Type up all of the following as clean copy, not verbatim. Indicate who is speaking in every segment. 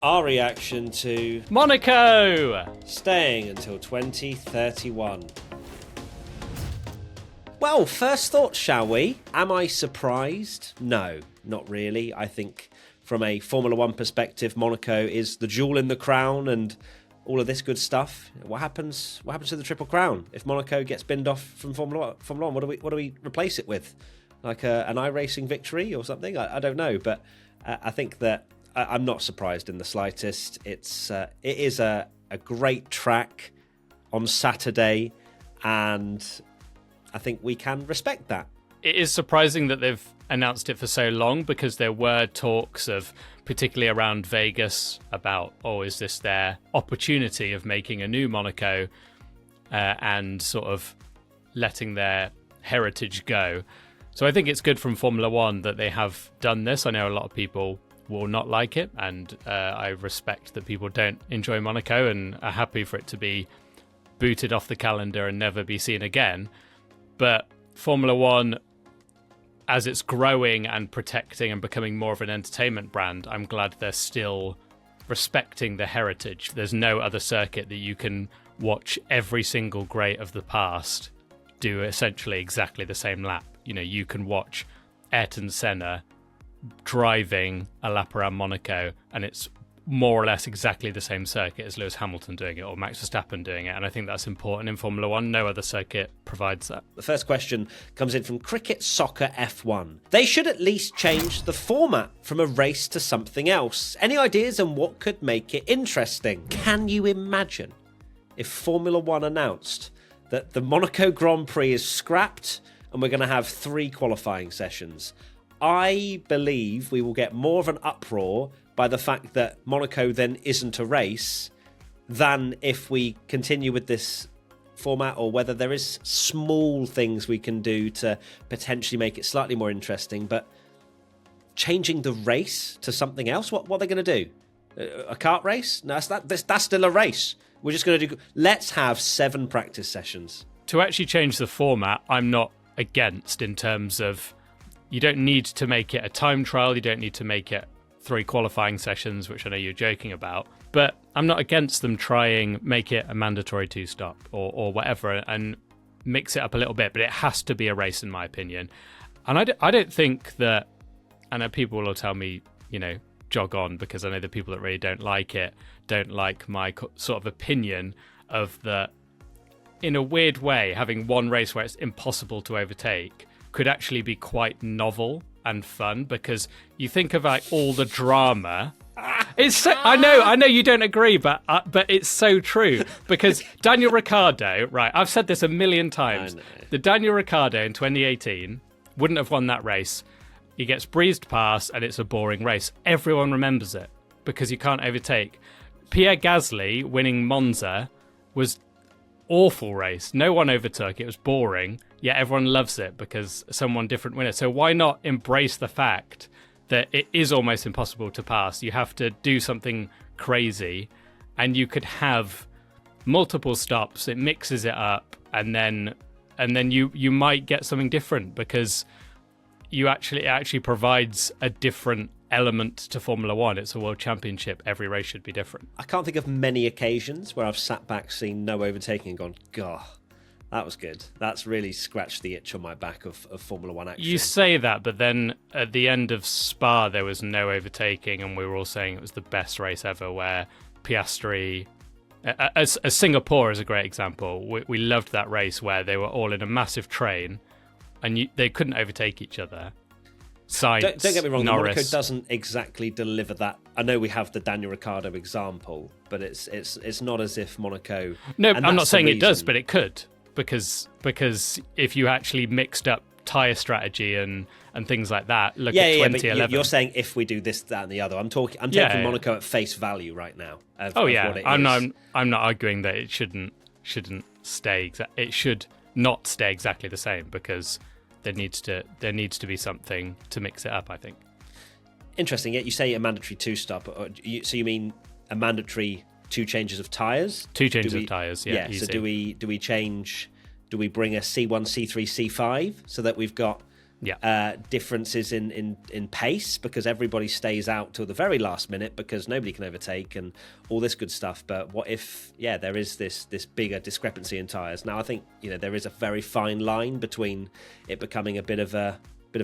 Speaker 1: Our reaction to
Speaker 2: Monaco!
Speaker 1: staying until 2031. Well, first thoughts, shall we? Am I surprised? No, not really. I think from a Formula One perspective, Monaco is the jewel in the crown and all of this good stuff. What happens to the Triple Crown if Monaco gets binned off from Formula One? What do we replace it with? Like an iRacing victory or something? I don't know, but I think that I'm not surprised in the slightest. It is a great track on Saturday, and I think we can respect that.
Speaker 2: It is surprising that they've announced it for so long, because there were talks of, particularly around Vegas, about, is this their opportunity of making a new Monaco and sort of letting their heritage go. So I think it's good from Formula One that they have done this. I know a lot of people will not like it, and I respect that people don't enjoy Monaco and are happy for it to be booted off the calendar and never be seen again. But Formula One, as it's growing and protecting and becoming more of an entertainment brand, I'm glad they're still respecting the heritage. There's no other circuit that you can watch every single great of the past do essentially exactly the same lap. You know, you can watch Ayrton Senna driving a lap around Monaco, and it's more or less exactly the same circuit as Lewis Hamilton doing it or Max Verstappen doing it, and I think that's important in Formula One. No other circuit provides that.
Speaker 1: The first question comes in from Cricket Soccer F1. They should at least change the format from a race to something else. Any ideas on what could make it interesting? Can you imagine if Formula One announced that the Monaco Grand Prix is scrapped and we're going to have 3 qualifying sessions? I believe we will get more of an uproar by the fact that Monaco then isn't a race than if we continue with this format, or whether there is small things we can do to potentially make it slightly more interesting. But changing the race to something else, what are they going to do? A kart race? No, that's still a race. We're just going to do... Let's have 7 practice sessions.
Speaker 2: To actually change the format, I'm not against, in terms of, you don't need to make it a time trial. You don't need to make it 3 qualifying sessions, which I know you're joking about. But I'm not against them make it a mandatory 2-stop or whatever, and mix it up a little bit. But it has to be a race, in my opinion. And I don't think that... I know people will tell me, jog on, because I know the people that really don't like it don't like my sort of opinion of that. In a weird way, having one race where it's impossible to overtake could actually be quite novel and fun, because you think about all the drama. It's so, I know you don't agree, but it's so true, because Daniel Ricciardo, right? I've said this a million times. The Daniel Ricciardo in 2018 wouldn't have won that race. He gets breezed past, and it's a boring race. Everyone remembers it because you can't overtake. Pierre Gasly winning Monza was awful race. No one overtook. It was boring. Yet everyone loves it because someone different win it. So why not embrace the fact that it is almost impossible to pass? You have to do something crazy, and you could have multiple stops. It mixes it up, and then you might get something different, because it actually provides a different element to Formula One. It's a world championship. Every race should be different.
Speaker 1: I can't think of many occasions where I've sat back, seen no overtaking, and gone, God, that was good. That's really scratched the itch on my back of Formula One action.
Speaker 2: You say that, but then at the end of Spa, there was no overtaking, and we were all saying it was the best race ever, where Piastri... As Singapore is a great example. We loved that race where they were all in a massive train, and they couldn't overtake each other. Sainz,
Speaker 1: don't get me wrong,
Speaker 2: Norris.
Speaker 1: Monaco doesn't exactly deliver that. I know we have the Daniel Ricciardo example, but it's not as if Monaco...
Speaker 2: No, I'm not saying it does, but it could, because if you actually mixed up tyre strategy and things like that, look at 2011.
Speaker 1: But you're saying if we do this, that, and the other. I'm taking Monaco at face value right now. What it
Speaker 2: I'm not arguing that it shouldn't stay. It should not stay exactly the same, because there needs to be something to mix it up, I think.
Speaker 1: Interesting. Yeah, you say a mandatory 2-stop. So you mean a mandatory 2 changes of tyres?
Speaker 2: 2 changes of tyres, yeah.
Speaker 1: So do we change? Do we bring a C1, C3, C5 so that we've got differences in pace, because everybody stays out till the very last minute because nobody can overtake and all this good stuff. But what if, there is this bigger discrepancy in tyres? Now, I think, there is a very fine line between it becoming a bit of a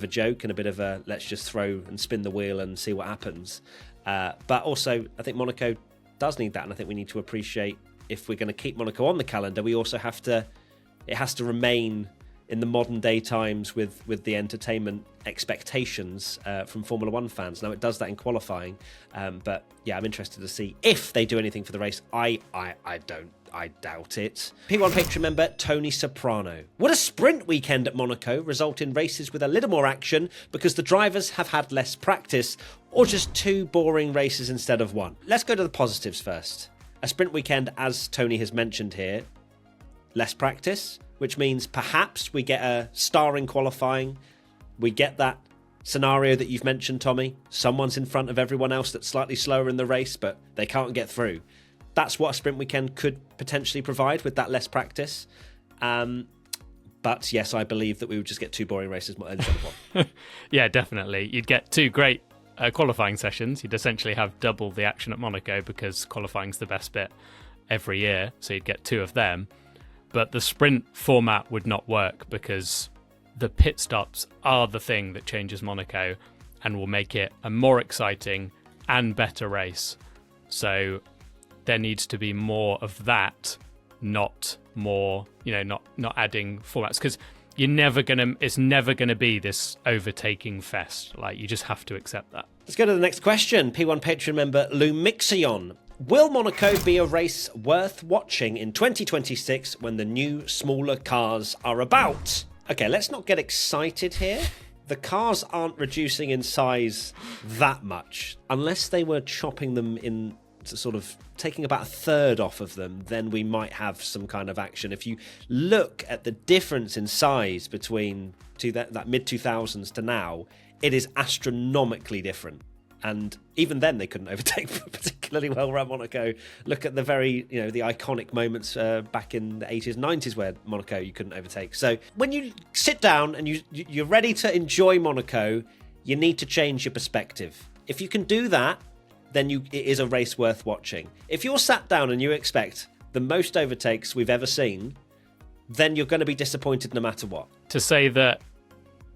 Speaker 1: joke and a bit of a let's just throw and spin the wheel and see what happens. But also, I think Monaco does need that, and I think we need to appreciate, if we're going to keep Monaco on the calendar, we also it has to remain in the modern day times with the entertainment expectations from Formula One fans. Now, it does that in qualifying, but I'm interested to see if they do anything for the race. I doubt it. P1 Patreon member Tony Soprano. Would a sprint weekend at Monaco result in races with a little more action because the drivers have had less practice, or just 2 boring races instead of 1? Let's go to the positives first. A sprint weekend, as Tony has mentioned here, less practice, which means perhaps we get a star in qualifying. We get that scenario that you've mentioned, Tommy. Someone's in front of everyone else that's slightly slower in the race, but they can't get through. That's what a sprint weekend could potentially provide with that less practice. But yes, I believe that we would just get 2 boring races instead of 1.
Speaker 2: Yeah, definitely. You'd get 2 great qualifying sessions. You'd essentially have double the action at Monaco because qualifying's the best bit every year, so you'd get 2 of them. But the sprint format would not work because the pit stops are the thing that changes Monaco and will make it a more exciting and better race. So there needs to be more of that, not more, not adding formats, because it's never gonna be this overtaking fest. Like, you just have to accept that.
Speaker 1: Let's go to the next question. P1 Patreon member Lou Mixion. Will Monaco be a race worth watching in 2026 when the new, smaller cars are about? Okay, let's not get excited here. The cars aren't reducing in size that much. Unless they were chopping them in, sort of taking about a third off of them, then we might have some kind of action. If you look at the difference in size between that mid-2000s to now, it is astronomically different. And even then, they couldn't overtake particularly well around Monaco. Look at the very, the iconic moments back in the 80s, 90s where Monaco you couldn't overtake. So when you sit down and you're ready to enjoy Monaco, you need to change your perspective. If you can do that, then it is a race worth watching. If you're sat down and you expect the most overtakes we've ever seen, then you're going to be disappointed no matter what.
Speaker 2: To say that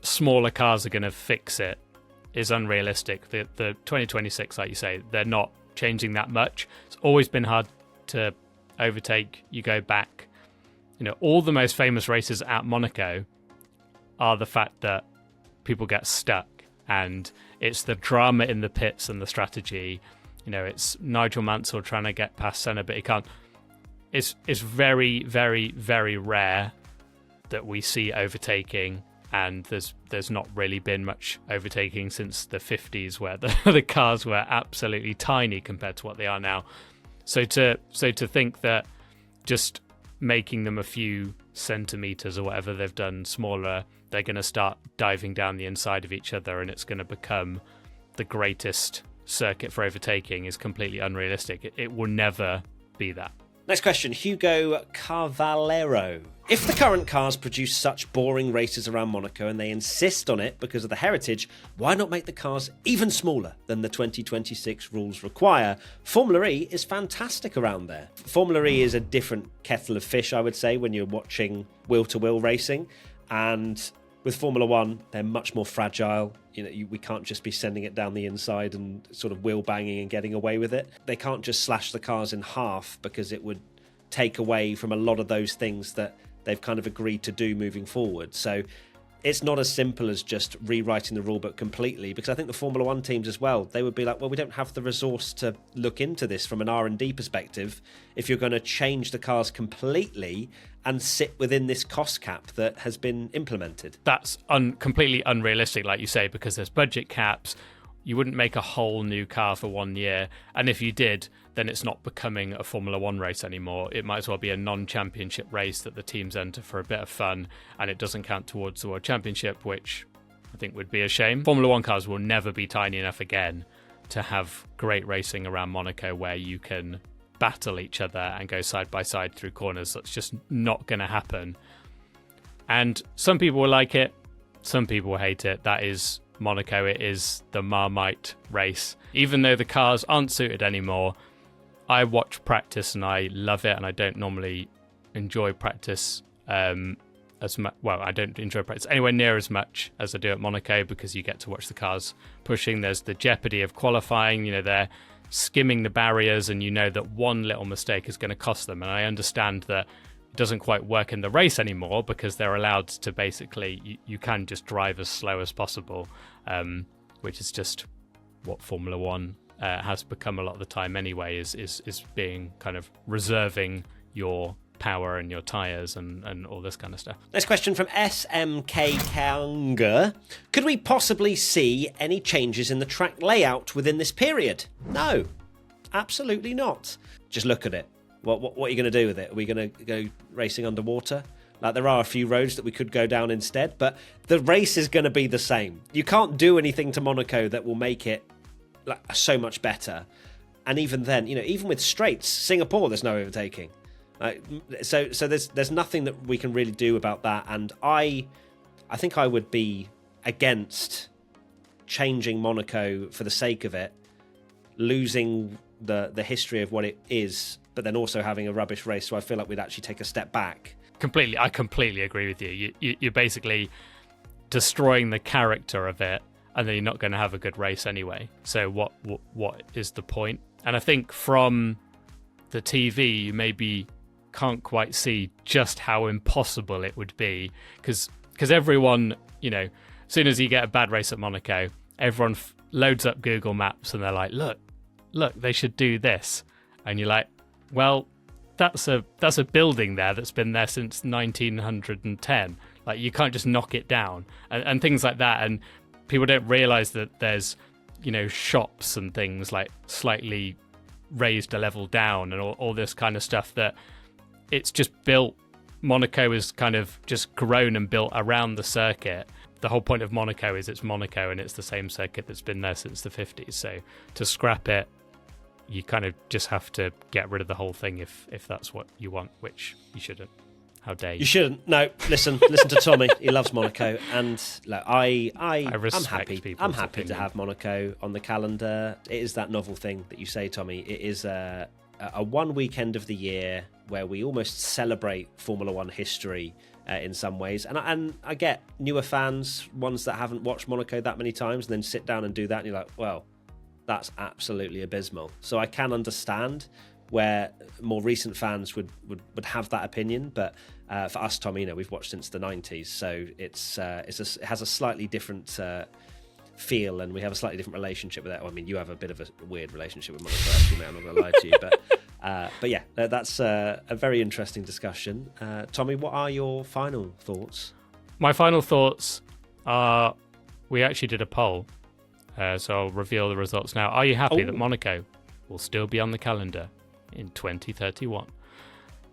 Speaker 2: smaller cars are going to fix it is unrealistic. The 2026, like you say, they're not changing that much. It's always been hard to overtake. You go back, all the most famous races at Monaco are the fact that people get stuck, and it's the drama in the pits and the strategy. It's Nigel Mansell trying to get past Senna, but he can't. It's very, very, very rare that we see overtaking. And there's not really been much overtaking since the 50s, where the cars were absolutely tiny compared to what they are now. So to think that just making them a few centimeters or whatever they've done smaller, they're going to start diving down the inside of each other and it's going to become the greatest circuit for overtaking is completely unrealistic. It will never be that.
Speaker 1: Next question, Hugo Carvalero. If the current cars produce such boring races around Monaco and they insist on it because of the heritage, why not make the cars even smaller than the 2026 rules require? Formula E is fantastic around there. Formula E is a different kettle of fish, I would say, when you're watching wheel-to-wheel racing. And with Formula One, they're much more fragile. We can't just be sending it down the inside and sort of wheel banging and getting away with it. They can't just slash the cars in half because it would take away from a lot of those things that they've kind of agreed to do moving forward. So it's not as simple as just rewriting the rulebook completely, because I think the Formula One teams as well, they would be like, well, we don't have the resource to look into this from an R&D perspective if you're going to change the cars completely and sit within this cost cap that has been implemented.
Speaker 2: That's completely unrealistic, like you say, because there's budget caps. You wouldn't make a whole new car for 1 year. And if you did, then it's not becoming a Formula One race anymore. It might as well be a non-championship race that the teams enter for a bit of fun, and it doesn't count towards the World Championship, which I think would be a shame. Formula One cars will never be tiny enough again to have great racing around Monaco where you can battle each other and go side by side through corners. That's just not going to happen. And some people will like it, Some people hate it. That is Monaco. It is the Marmite race. Even though the cars aren't suited anymore, I watch practice and I love it, and I don't normally enjoy practice as much. Well, I don't enjoy practice anywhere near as much as I do at Monaco, because you get to watch the cars pushing. There's the jeopardy of qualifying. They're skimming the barriers, and that one little mistake is going to cost them. And I understand that it doesn't quite work in the race anymore, because they're allowed to basically, you can just drive as slow as possible, which is just what Formula One has become a lot of the time anyway, is being kind of reserving your power and your tyres and all this kind of stuff.
Speaker 1: Next question from SMK Kanga. Could we possibly see any changes in the track layout within this period? No, absolutely not. Just look at it. What are you going to do with it? Are we going to go racing underwater? Like, there are a few roads that we could go down instead, but the race is going to be the same. You can't do anything to Monaco that will make it so much better. And even then, even with straights, Singapore, there's no overtaking. So there's nothing that we can really do about that. And I think I would be against changing Monaco for the sake of it, losing the history of what it is, but then also having a rubbish race. So I feel like we'd actually take a step back.
Speaker 2: I completely agree with you. You're basically destroying the character of it, and then you're not going to have a good race anyway. So what is the point? And I think from the TV, you maybe can't quite see just how impossible it would be, because everyone, as soon as you get a bad race at Monaco, everyone loads up Google Maps and they're like, look, they should do this, and you're like, well, that's a building there that's been there since 1910. Like, you can't just knock it down, and things like that. And people don't realize that there's shops and things like slightly raised a level down and all this kind of stuff, that it's just built. Monaco is kind of just grown and built around the circuit. The whole point of Monaco is it's Monaco, and it's the same circuit that's been there since the 50s. So to scrap it, you kind of just have to get rid of the whole thing if that's what you want, which you shouldn't. How dare you? You
Speaker 1: shouldn't. No, listen to Tommy. He loves Monaco, and look, I'm happy. I'm happy to have Monaco on the calendar. It is that novel thing that you say, Tommy. It is a one weekend of the year where we almost celebrate Formula One history in some ways. And I get newer fans, ones that haven't watched Monaco that many times, and then sit down and do that, and you're like, well, that's absolutely abysmal. So I can understand where more recent fans would have that opinion, but for us, Tommy, we've watched since the 90s, so it has a slightly different feel, and we have a slightly different relationship with that. Well, I mean, you have a bit of a weird relationship with Monaco, actually, mate. I'm not going to lie to you, but yeah, that's a very interesting discussion. Tommy, what are your final thoughts?
Speaker 2: My final thoughts are, we actually did a poll, so I'll reveal the results now. Are you happy that Monaco will still be on the calendar in 2031?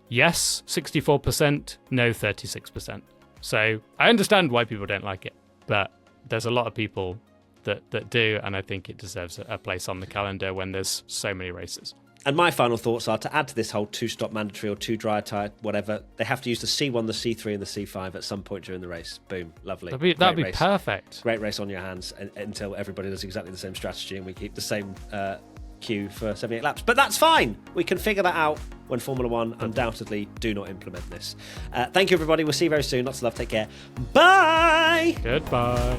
Speaker 2: Yes, 64%, no, 36%. So I understand why people don't like it, but there's a lot of people that do, and I think it deserves a place on the calendar when there's so many races.
Speaker 1: And my final thoughts are, to add to this whole 2-stop mandatory or 2 dry tyre, whatever, they have to use the C1, the C3 and the C5 at some point during the race. Boom, lovely.
Speaker 2: That'd be perfect.
Speaker 1: Great race on your hands until everybody does exactly the same strategy and we keep the same queue for 78 laps. But that's fine. We can figure that out when Formula One undoubtedly do not implement this. Thank you, everybody. We'll see you very soon. Lots of love. Take care. Bye.
Speaker 2: Goodbye.